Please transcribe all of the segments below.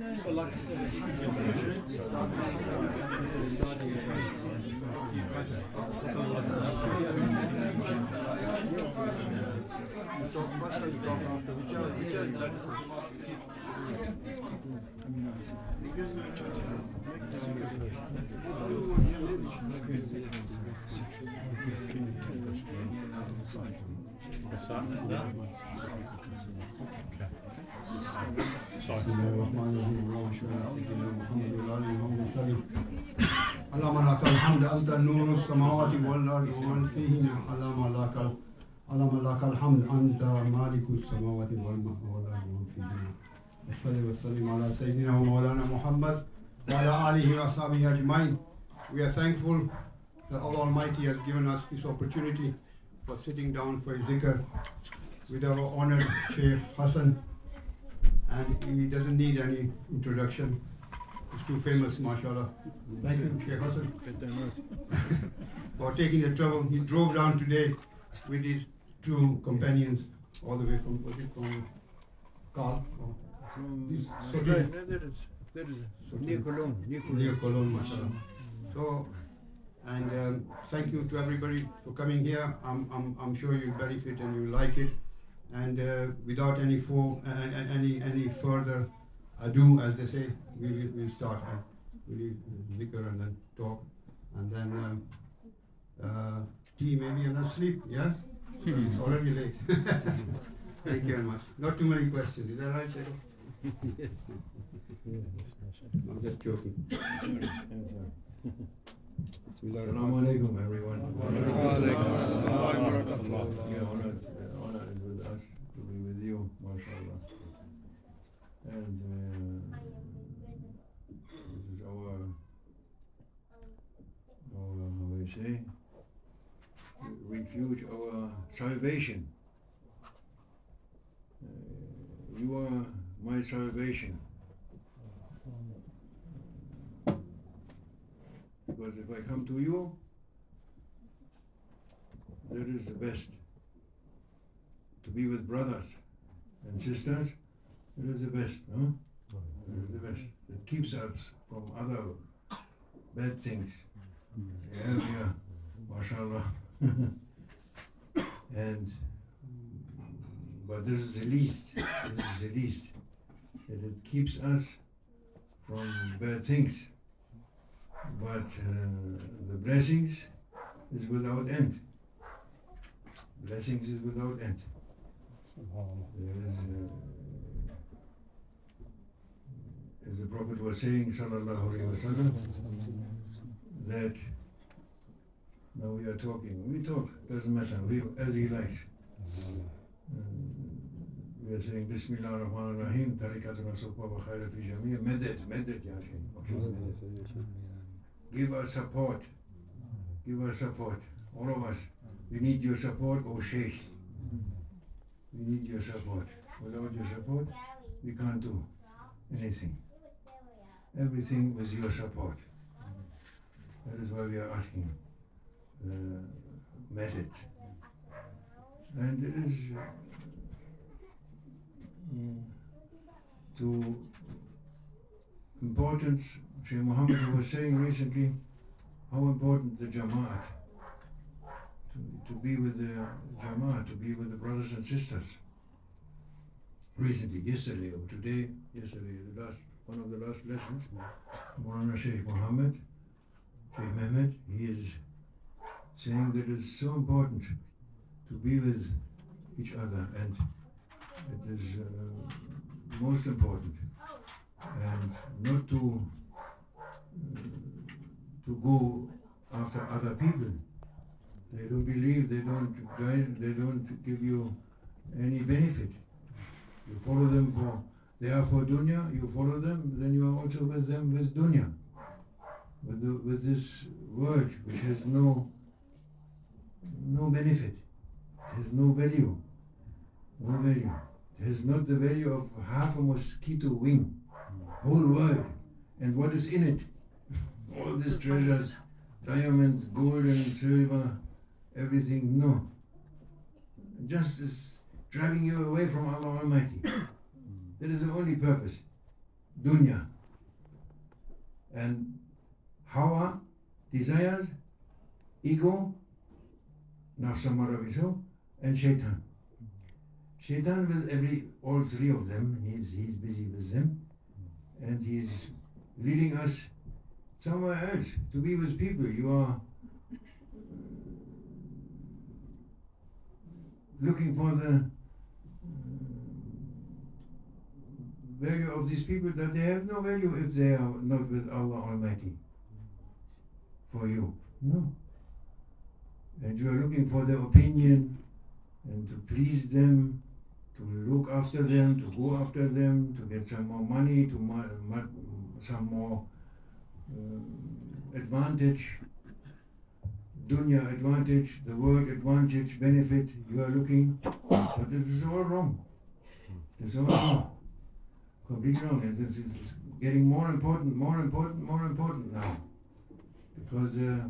So like I said, اللهم لك الحمد أنت نور السماوات والأرض ومن فيهن اللهم لك الحمد أنت مالك السماوات والأرض ومن فيهن وصلي وسلم على سيدنا ومولانا محمد وعلى آله وصحبه أجمعين. We are thankful that Allah Almighty has given us this opportunity for sitting down for a zikr with our honored Sheikh Hassan, and he doesn't need any introduction. He's too famous, mashallah. Thank you, Sheikh Hassan, for taking the trouble. He drove down today with his two companions all the way from Carl? Near Cologne. Near Cologne, mashallah. So, and thank you to everybody for coming here. I'm sure you'll benefit and you'll like it. And without any further ado, as they say, we'll start. We'll zikr and then talk, and then tea maybe, and then sleep. Yes, it's already late. Thank you very much. Not too many questions. Is that right, Sheikh? Yes. I'm just joking. Assalamu alaikum, everyone. Honor is with us to be with you, mashallah. And this is our how we say, refuge, our salvation. You are my salvation. Because if I come to you, that is the best. To be with brothers and sisters, it is the best, no? It is the best. It keeps us from other bad things. Yeah, mashallah. But this is the least. That it keeps us from bad things. But the blessings is without end. Blessings is without end. There is, as the Prophet was saying, sallallahu alaihi wasallam, that now we are talking. We talk, doesn't matter. As he likes. We are saying Bismillah ar-Rahman ar-Rahim, Tariqatuna sohbah wa khayra fi jamia. Medit, ya Shaykh. Give us support. All of us. We need your support, O Sheikh. We need your support. Without your support, we can't do anything. Everything with your support. That is why we are asking method. And it is to importance. Sheikh Muhammad was saying recently how important the Jamaat, to be with the Jamaat, to be with the brothers and sisters. Recently, yesterday, one of the last lessons, Maulana Sheikh Muhammad, Sheikh Mehmet, he is saying that it's so important to be with each other, and it is most important, and not to go after other people. They don't believe, they don't guide, they don't give you any benefit. You follow them they are for dunya, you follow them, then you are also with them with dunya. With this world which has no benefit, it has no value. It has not the value of half a mosquito wing. Whole world. And what is in it? All these treasures, diamonds, gold and silver, everything, no. Just is driving you away from Allah Almighty. That is the only purpose. dunya. And hawa, desires, ego, nafs and shaitan. Shaitan with all three of them, he's busy with them, and he's leading us somewhere else, to be with people. You are looking for the value of these people, that they have no value if they are not with Allah Almighty for you. No. And you are looking for their opinion and to please them, to look after them, to go after them, to get some more money, some more advantage, dunya advantage, the world advantage, benefit. You are looking, but this is all wrong. It's all wrong. Completely wrong. And it's getting more important now. Because the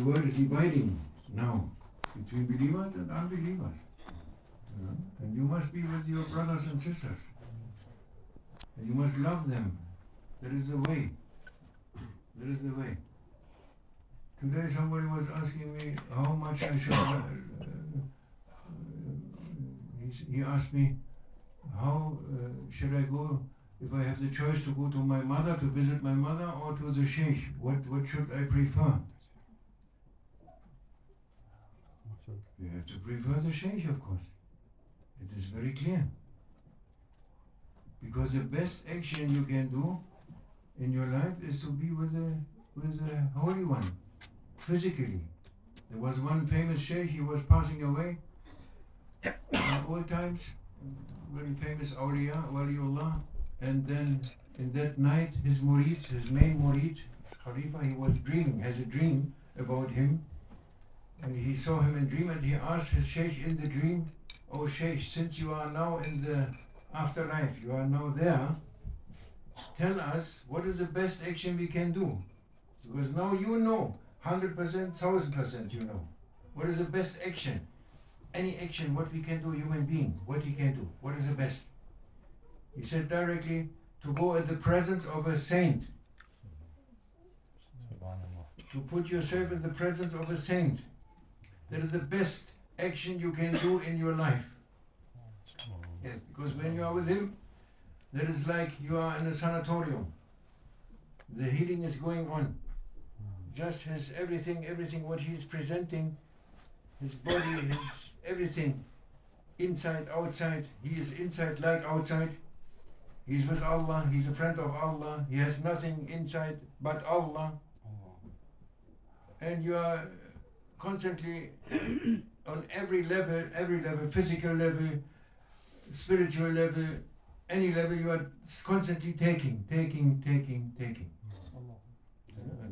world is dividing now between believers and unbelievers. And you must be with your brothers and sisters. And you must love them. That is the way. That is the way. Today somebody was asking me how much I should... he asked me, how should I go, if I have the choice to go to my mother, to visit my mother, or to the Sheikh? What should I prefer? You have to prefer the Sheikh, of course. It is very clear. Because the best action you can do in your life is to be with the Holy One, physically. There was one famous Sheikh, he was passing away in old times, very famous awliya, waliullah, and then in that night his murid, his main murid, Khalifa, he was has a dream about him, and he saw him in dream, and he asked his Sheikh in the dream, "Oh Sheikh, since you are now in the afterlife, you are now there, tell us what is the best action we can do, because now you know, 100%, 1000% you know, what is the best action, any action, what we can do, human being, what he can do, what is the best?" He said directly, to go at the presence of a saint, to put yourself in the presence of a saint. That is the best action you can do in your life. Yes, because when you are with him, that is like you are in a sanatorium. The healing is going on. Just his everything what he is presenting, his body, his everything, inside, outside. He is inside like outside. He's with Allah, he's a friend of Allah. He has nothing inside but Allah. And you are constantly on every level, physical level, spiritual level, any level, you are constantly taking. And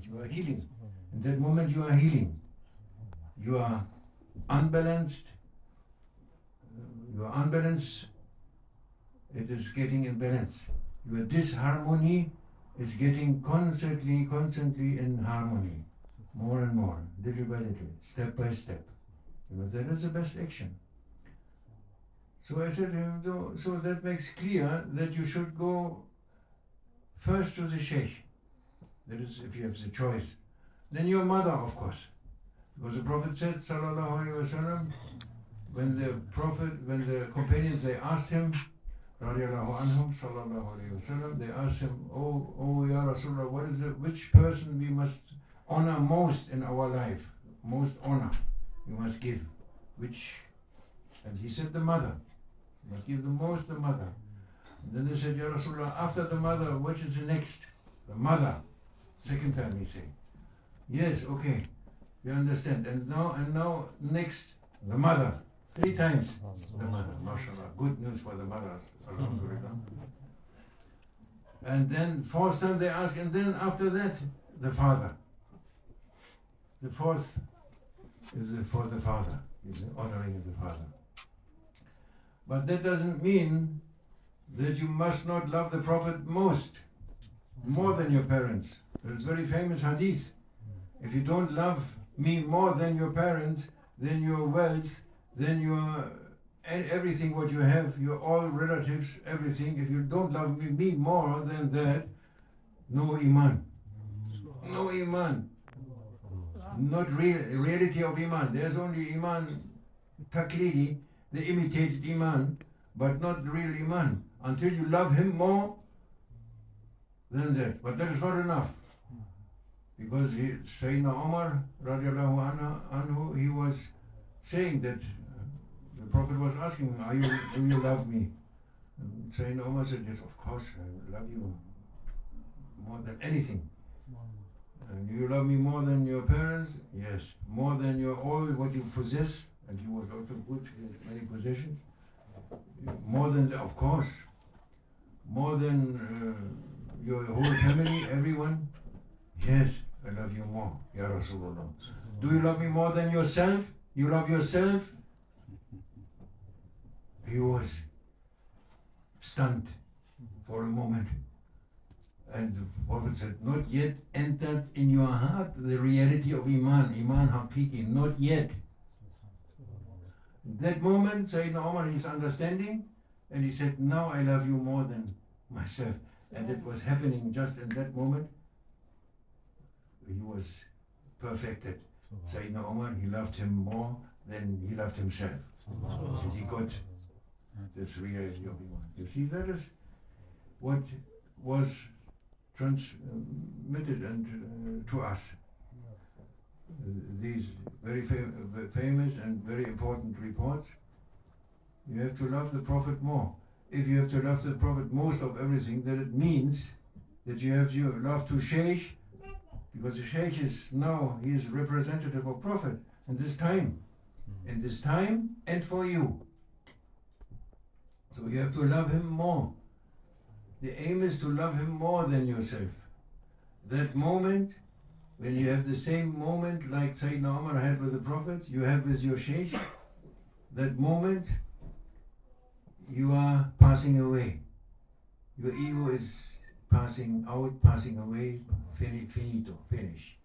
you are healing. In that moment you are healing. You are unbalanced. It is getting in balance. Your disharmony is getting constantly in harmony. More and more, little by little, step by step. That is the best action. So I said to him, so that makes clear that you should go first to the Sheikh. That is, if you have the choice. Then your mother, of course. Because the Prophet said, sallallahu alaihi wasallam, when the companions, they asked him, radiallahu anhum, sallallahu alaihi wasallam, they asked him, oh Ya Rasulullah, which person we must honor most in our life? Most honor we must give. Which? And he said the mother. You must give the most the mother. And then they said, Ya Rasulullah, after the mother, which is the next? The mother. Second time he said. Yes, okay. We understand. And now next, the mother. 3 times the mother. MashaAllah. Good news for the mothers. Alhamdulillah. And then 4th time they ask, and then after that, the father. The 4th is for the father. Is the honoring of the father. But that doesn't mean that you must not love the Prophet more than your parents. There's very famous hadith. If you don't love me more than your parents, then your wealth, then your and everything what you have, your all relatives, everything, if you don't love me more than that, no iman. No iman. Not reality of iman. There's only iman taklidi, the imitated iman, but not real iman. Until you love him more than that. But that is not enough. Because Sayyidina Umar radiallahu anhu, he was saying that the Prophet was asking him, do you love me? And Sayyidina Umar said, yes, of course, I love you more than anything. And do you love me more than your parents? Yes. More than your all what you possess? And he was also good, he had many possessions. More than, of course. More than your whole family, everyone? Yes, I love you more, Ya Rasulullah. Do you love me more than yourself? You love yourself? He was stunned for a moment. And the Prophet said, not yet entered in your heart the reality of Iman, Iman Haqiqi, not yet. In that moment, Sayyidina Umar is understanding, and he said, now I love you more than myself. And it was happening just in that moment. He was perfected. Sayyidina Umar, he loved him more than he loved himself. And he got this reality of Iman. You see, that is what was transmitted and to us. These very famous and very important reports. You have to love the Prophet more. If you have to love the Prophet most of everything, then it means that you have your love to Sheikh, because the Sheikh is now, he is representative of Prophet in this time. In this time and for you. So you have to love him more. The aim is to love him more than yourself. That moment, when you have the same moment like Sayyidina Umar had with the Prophet, you have with your Shaykh, that moment, you are passing away. Your ego is passing out, passing away, finito, finish.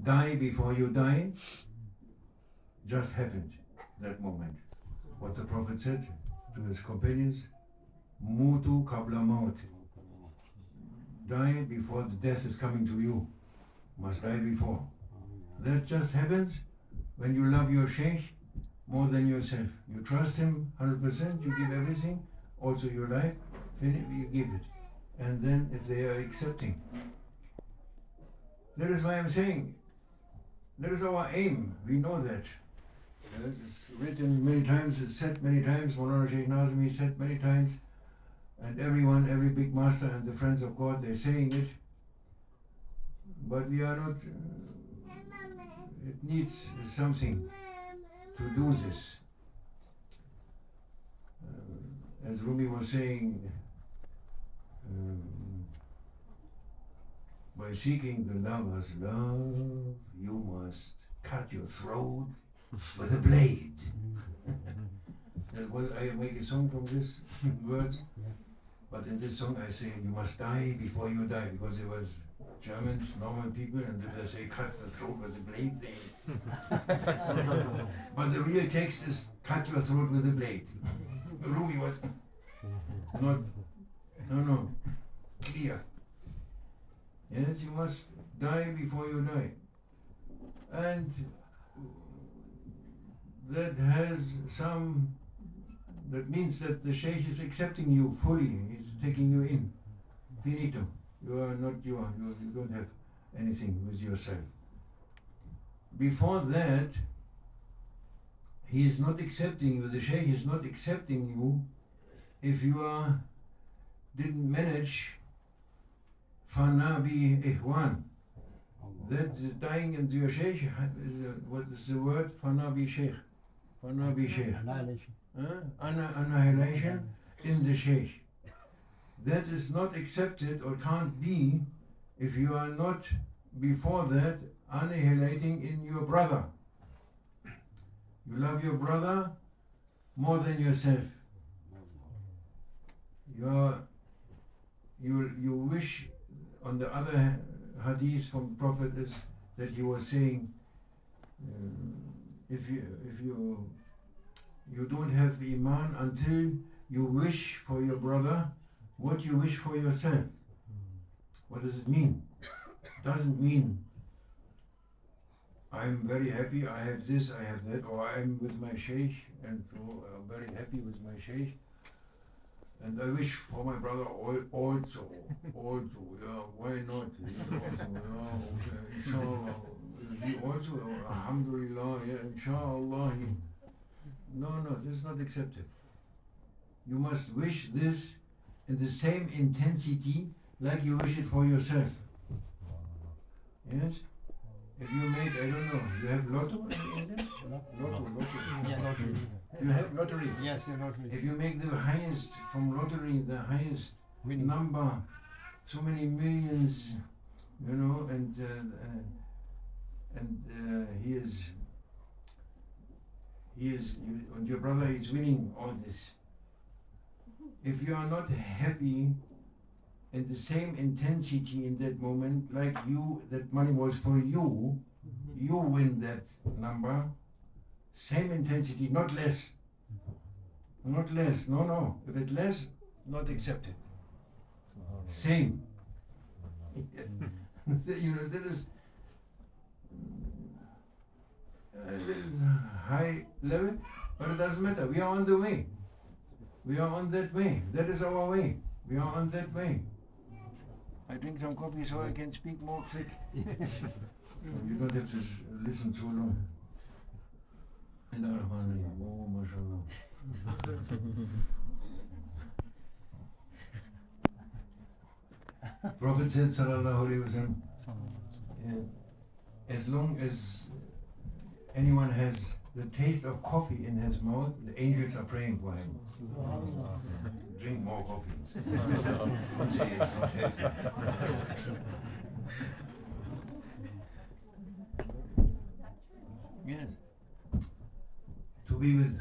Die before you die, just happened, that moment. What the Prophet said to his companions, Mutu qabla maut. Die before the death is coming to you. Must die before. That just happens when you love your Shaykh more than yourself. You trust him 100%, you give everything, also your life, you give it. And then if they are accepting. That is why I'm saying, that is our aim. We know that. It's written many times, it's said many times, Maulana Shaykh Nazmi said many times, and everyone, every big master and the friends of God, they're saying it. But we are not, it needs something to do this. As Rumi was saying, by seeking the lover's love, you must cut your throat with a blade. That was, I make a song from this words, but in this song I say you must die before you die, because it was Germans, normal people, and if they say cut the throat with a blade, they but the real text is cut your throat with a blade. Rumi was not, no, clear. Yes, you must die before you die. And that has some, that means that the Shaykh is accepting you fully, he's taking you in. Finito. You are not you don't have anything with yourself. Before that, he is not accepting you, the Shaykh is not accepting you if you didn't manage Fana bi ihwan. That's dying in your Shaykh. What is the word? Fana bi Shaykh. Fana bi Shaykh. Annihilation in the Shaykh. That is not accepted or can't be if you are not before that annihilating in your brother. You love your brother more than yourself. You wish, on the other hadith from the Prophet is that he was saying, if you you don't have Iman until you wish for your brother what you wish for yourself. What does it mean? It doesn't mean I'm very happy, I have this, I have that, or I'm with my Sheikh and so I'm very happy with my Sheikh. And I wish for my brother also, yeah, why not? He also, yeah, okay, inshallah. He also, alhamdulillah, yeah, inshallah. No, this is not accepted. You must wish this in the same intensity like you wish it for yourself. Yes? If you make, I don't know, you have lotto in India? Lotto. Yeah, lottery. You have lottery. Yes, yeah, lottery. If you make the highest from lottery, the highest Winning. number, so many millions, you know, and and your brother is winning all this. If you are not happy in the same intensity in that moment, like you, that money was for you, you win that number, same intensity, not less. Not less, no. If it's less, not accepted. Same. You know, that is high level, but it doesn't matter. We are on the way. We are on that way. That is our way. We are on that way. I drink some coffee so I can speak more quick. So you don't have to listen too long. Oh, mashallah. Prophet said, sallallahu alaihi wasallam, as long as anyone has the taste of coffee in his mouth, the angels are praying for him. Drink more coffee. Don't say it's not healthy. Yes. To be with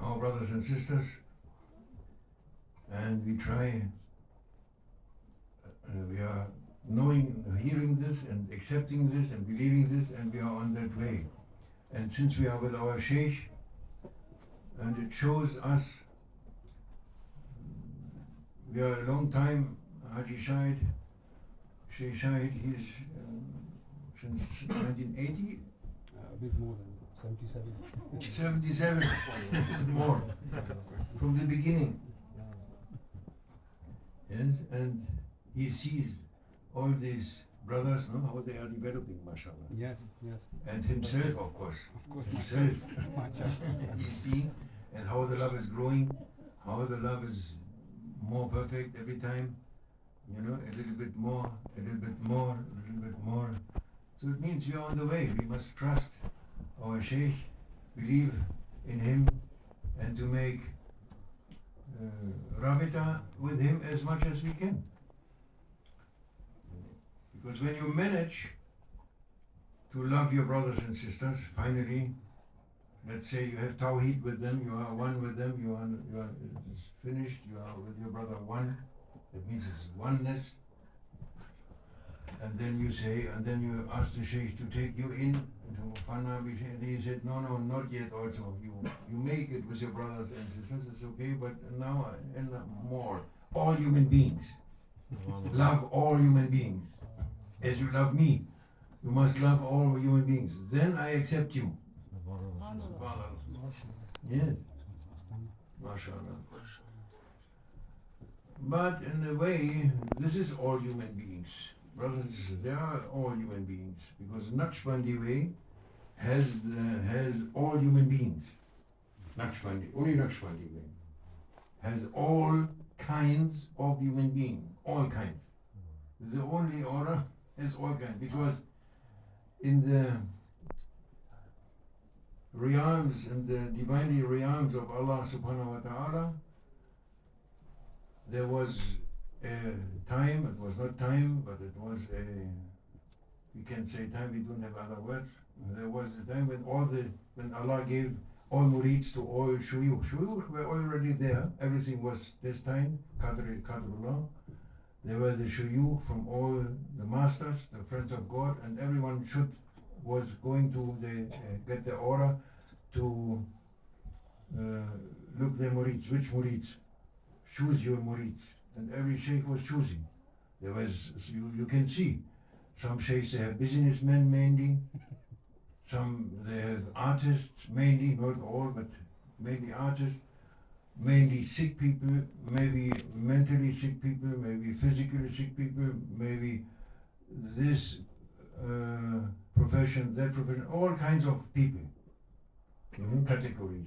our brothers and sisters, and we try, we are knowing, hearing this and accepting this and believing this, and we are on that way. And since we are with our Sheikh, and it shows us, we are a long time, Haji Shahid, Sheikh Shahid, he's since 1980? A bit more than 77. 77 more from the beginning. Yes, and he sees all these brothers, no, how they are developing, mashallah. Yes. And himself, of course. Himself. Myself. You see, and how the love is growing, how the love is more perfect every time. You know, a little bit more, a little bit more, a little bit more. So it means we are on the way. We must trust our Sheikh, believe in him, and to make rabita with him as much as we can. Because when you manage to love your brothers and sisters, finally, let's say you have tawheed with them, you are one with them, you are it's finished, you are with your brother one, that means it's oneness. And then you say, and then you ask the Sheikh to take you in into Fana, and he said, no, not yet also. You make it with your brothers and sisters, it's okay, but now and more. All human beings. Love all human beings. As you love me, you must love all human beings. Then I accept you. Yes. MashaAllah. But in a way, this is all human beings. Brothers and sisters, they are all human beings. Because Naqshbandi way has all human beings. Naqshbandi, only Naqshbandi way has all kinds of human beings. All kinds. The only order is all kinds. Because in the realms, in the divinely realms of Allah subhanahu wa ta'ala, there was a time, it was not time, but it was we can say time, we don't have other words. There was a time when Allah gave all murids to all shuyukh. Shuyukh were already there, everything was destined, Qadrullah. There were the shuyukh from all the masters, the friends of God, and everyone was going to get the order to look their murids, which murids? Choose your murids. And every sheikh was choosing. There was, you can see, some sheikhs they have businessmen mainly, some they have artists mainly, not all, but mainly artists, mainly sick people, maybe mentally sick people, maybe physically sick people, maybe this profession, that profession, all kinds of people, categories.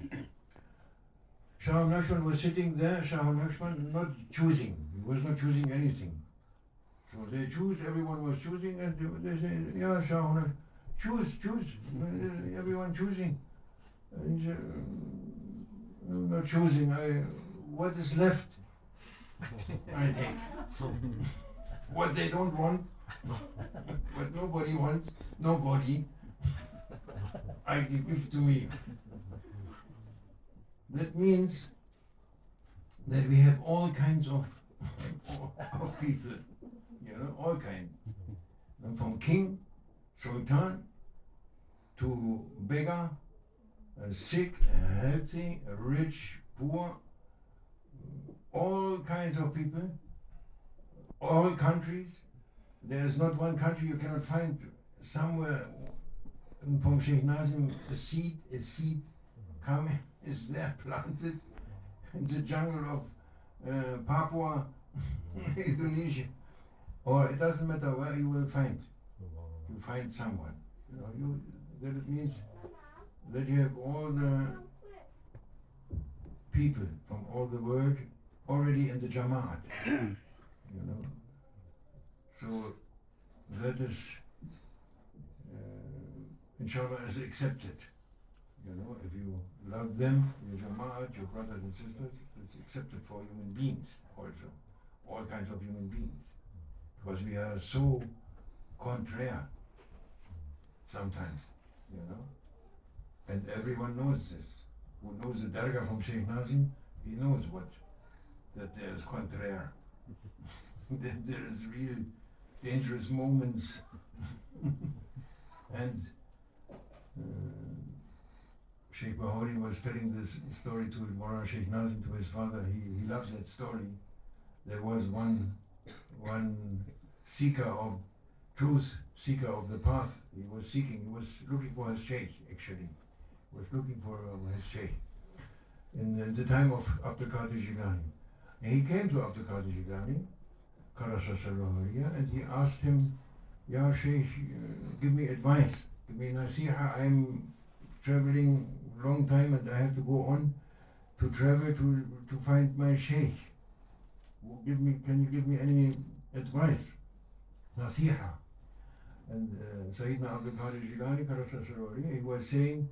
Shah Naqshband was sitting there, Shah Naqshband not choosing, he was not choosing anything. So they choose, everyone was choosing, and they say, yeah, Shah Naqshband, choose, everyone choosing. And he said, I'm not choosing, what is left? I take. What they don't want, what nobody wants, nobody, I give to me. That means that we have all kinds of people, all kinds. And from king, sultan, to beggar, sick, healthy, rich, poor, all kinds of people, all countries. There is not one country you cannot find somewhere from Sheikh Nazim a seed coming is there planted in the jungle of Papua, Indonesia, or it doesn't matter where you will find. You find someone. That means that you have all the people from all the world already in the Jamaat. So that is, inshallah, is accepted. If you love them, your Jamaat, your brothers and sisters, it's accepted for human beings also, all kinds of human beings. Because we are so contrary sometimes, and everyone knows this. Who knows the Dargah from Sheikh Nazim, he knows that there is contrary, that there is real dangerous moments, and Sheikh Bahari was telling this story to Maulana Sheikh Nazim, to his father. He loves that story. There was one seeker of truth, seeker of the path. He was looking for his sheikh, actually. He was looking for his sheikh in the time of Abdul Qadir Jilani. And he came to Abdul Qadir Jilani, and he asked him, Ya Sheikh, give me advice, give me nasiha. I'm traveling long time and I have to go on to travel to find my sheikh. Can you give me any advice? Nasiha. And Sayyidina Abdul Qadir Jilani, he was saying,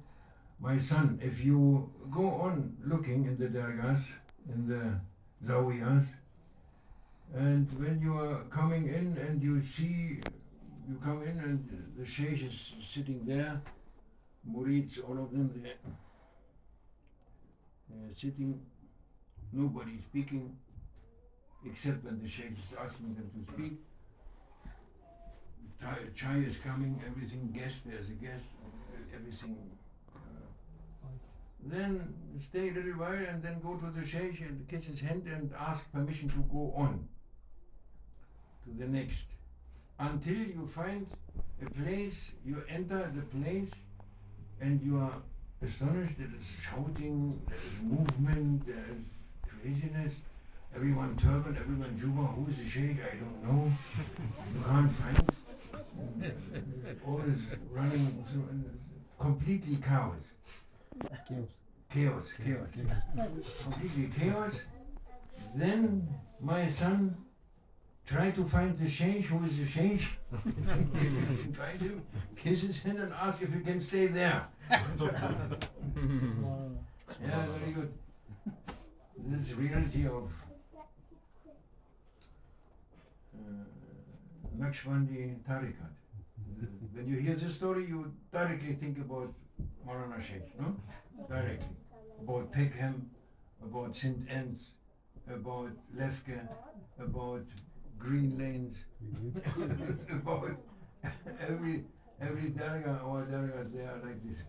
my son, if you go on looking in the dargahs, in the zawiyas, and when you are coming in and you come in and the sheikh is sitting there, murids, all of them, they're sitting, nobody speaking, except when the sheikh is asking them to speak. Chai is coming, everything, there's a guest, everything. Then stay a little while and then go to the sheikh and kiss his hand and ask permission to go on to the next. Until you find a place, you enter the place and you are astonished. There is shouting, there is movement, there is craziness. Everyone turban, everyone juba. Who is the sheikh? I don't know. You can't find. All is running, completely chaos. Chaos. Completely chaos. Then my son tried to find the sheikh. Who is the sheikh? Find him, kiss his hand and ask if he can stay there. Yeah, very good. This is reality of Naqshbandi Tariqat. When you hear this story, you directly think about Maulana Sheikh, no? Directly. About Peckham, about St. Anne's, about Lefke, about Green Lanes, about every dargah, our dargahs, they are like this.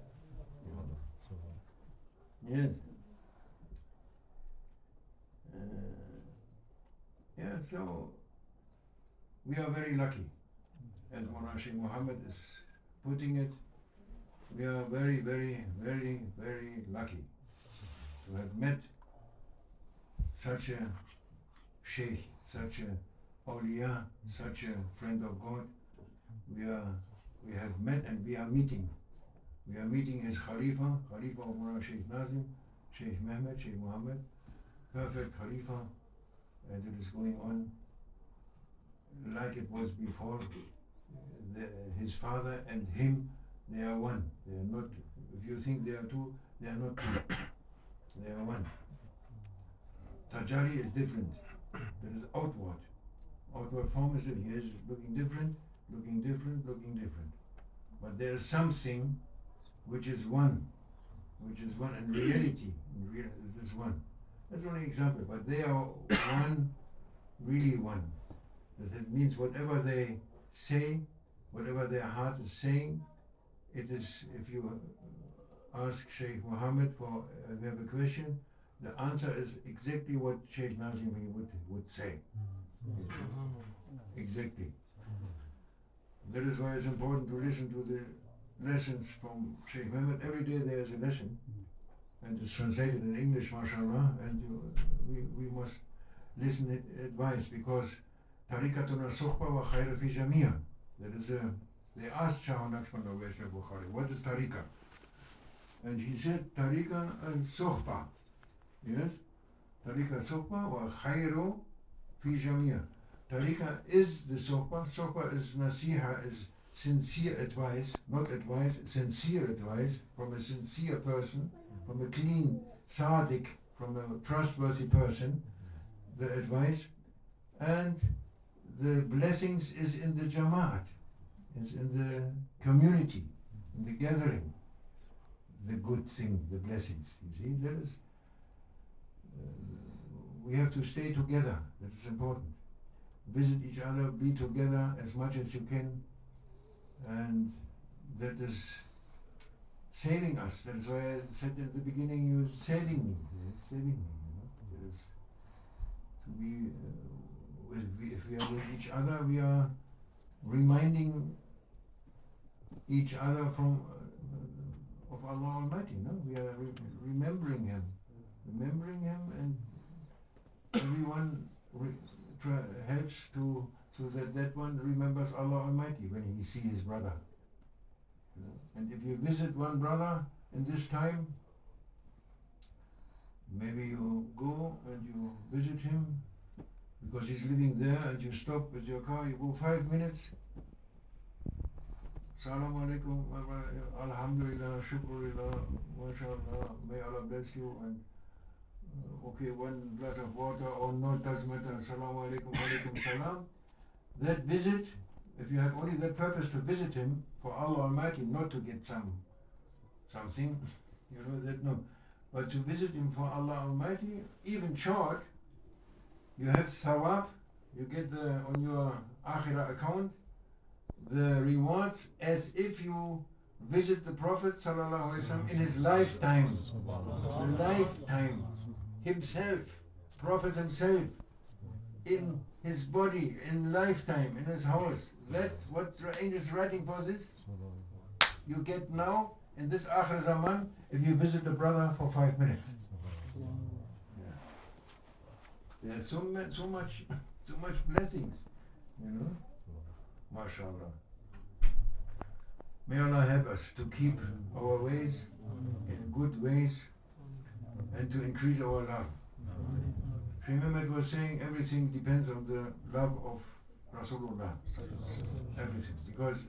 Yes. Yeah, so we are very lucky, as Mawlana Sheikh Muhammad is putting it. We are very, very, very, very lucky to have met such a sheikh, such a awliya, such a friend of God. We have met and we are meeting. We are meeting his Khalifa of Mawlana Sheikh Nazim, Sheikh Mehmed, Sheikh Muhammad, perfect Khalifa, and it is going on like it was before. His father and him, they are one. They are not, if you think they are two, they are not two. They are one. Tajalli is different. That is outward. Outward form is he is looking different, looking different, looking different. But there is something which is one, and reality is this one. That's only example, but they are one, really one. That means whatever they say, whatever their heart is saying, it is, if you ask Sheikh Muhammad for, if you have a question, the answer is exactly what Sheikh Nazim would say. Exactly. That is why it's important to listen to the lessons from Sheikh Mehmed. Every day there is a lesson, and it's translated in English, mashallah, and we must listen to advice, because Tariqatuna sohbah wa khayra fi jamia. That is they asked Shah Naqshbandi Zikr, what is tariqa? And he said, tariqa sohbah. Yes? Tariqa sohbah wa khayru fi jamia. Tariqa is the sohbah. Sohbah is nasiha, is sincere advice, not advice, sincere advice from a sincere person, from a clean sadiq, from a trustworthy person, the advice. And the blessings is in the jamaat, is in the community, in the gathering. The good thing, the blessings. You see, that is, we have to stay together. That is important. Visit each other, be together as much as you can, and that is saving us. That is why I said at the beginning, you're saving me. Yes, saving me. That is to be. If we are with each other, we are reminding each other from of Allah Almighty. No, we are remembering Him, and everyone helps to so that one remembers Allah Almighty when he sees his brother. And if you visit one brother in this time, maybe you go and you visit him, because he's living there, and you stop with your car, you go 5 minutes. Assalamu alaikum, alhamdulillah, shukrulillah, mashallah, may Allah bless you, and okay, one glass of water or not, doesn't matter, assalamu alaikum, alaikum salam. That visit, if you have only that purpose to visit him for Allah Almighty, not to get something, that no, but to visit him for Allah Almighty, even short, you have thawab, you get on your akhirah account the rewards as if you visit the Prophet sallallahu alaihi wasallam in his lifetime. The lifetime himself, Prophet himself, in his body, in lifetime, in his house. That's what the angel is writing for this. You get now in this akhir zaman if you visit the brother for 5 minutes. There's so much blessings, mashallah. May Allah help us to keep our ways in good ways and to increase our love. Sheikh Mehmed was saying everything depends on the love of Rasulullah. Everything. Because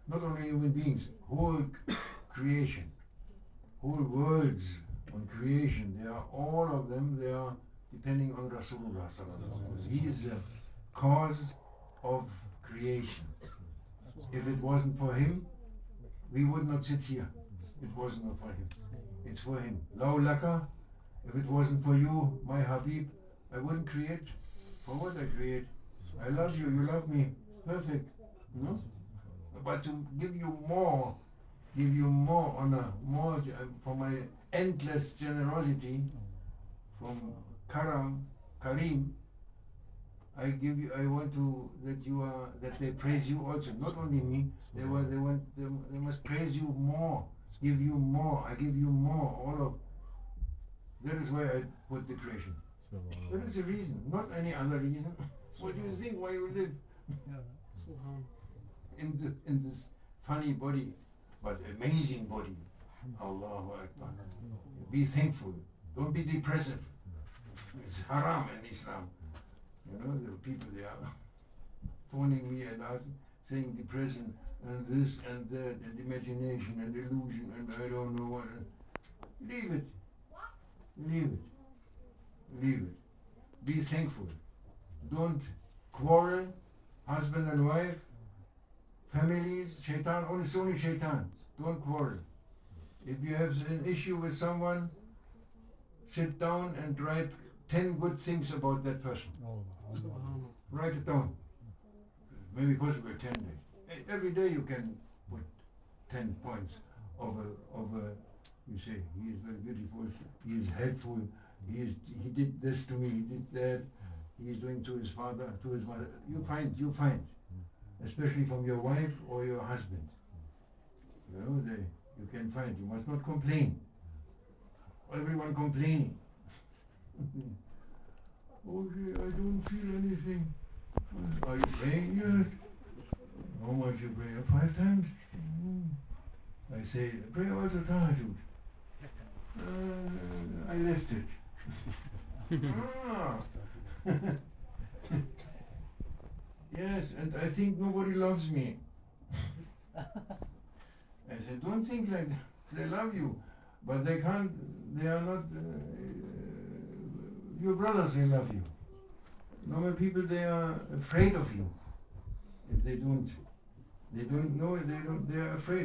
not only human beings, whole creation, whole worlds on creation, they are all of them, they are depending on Rasulullah. He is the cause of creation. If it wasn't for him, we would not sit here. It wasn't for him. It's for him. Law laka, if it wasn't for you, my Habib, I wouldn't create. For what I create? I love you, you love me. Perfect. No? But to give you more honor, more for my endless generosity, from karam, Kareem, I want to that they praise you also, not only me. They must praise you more, give you more. I give you more. All of that is why I put the creation. That is the reason, not any other reason. What do you think? Why you live in this funny body, but amazing body? Allahu Akbar. Be thankful. Don't be depressive. It's haram in Islam. You know, the people, they are phoning me and saying depression and this and that and imagination and illusion and I don't know what. Leave it. Leave it. Leave it. Be thankful. Don't quarrel, husband and wife, families, shaitan, only shaitan. Don't quarrel. If you have an issue with someone, sit down and write 10 good things about that person. Write it down. Maybe possible 10 days. Every day you can put 10 points of a you say, he is very beautiful, he is helpful, he did this to me, he did that, he is doing to his father, to his mother. You find, especially from your wife or your husband. You know, you can find, you must not complain. Everyone complaining. Okay, I don't feel anything. Are you praying yet? How much you pray? 5 times? I say, pray also tahajjud. I left it. Yes, and I think nobody loves me. I said, don't think like that. They love you, but they can't, they are not, your brothers, they love you. Normal people, they are afraid of you. If they don't know, they are afraid.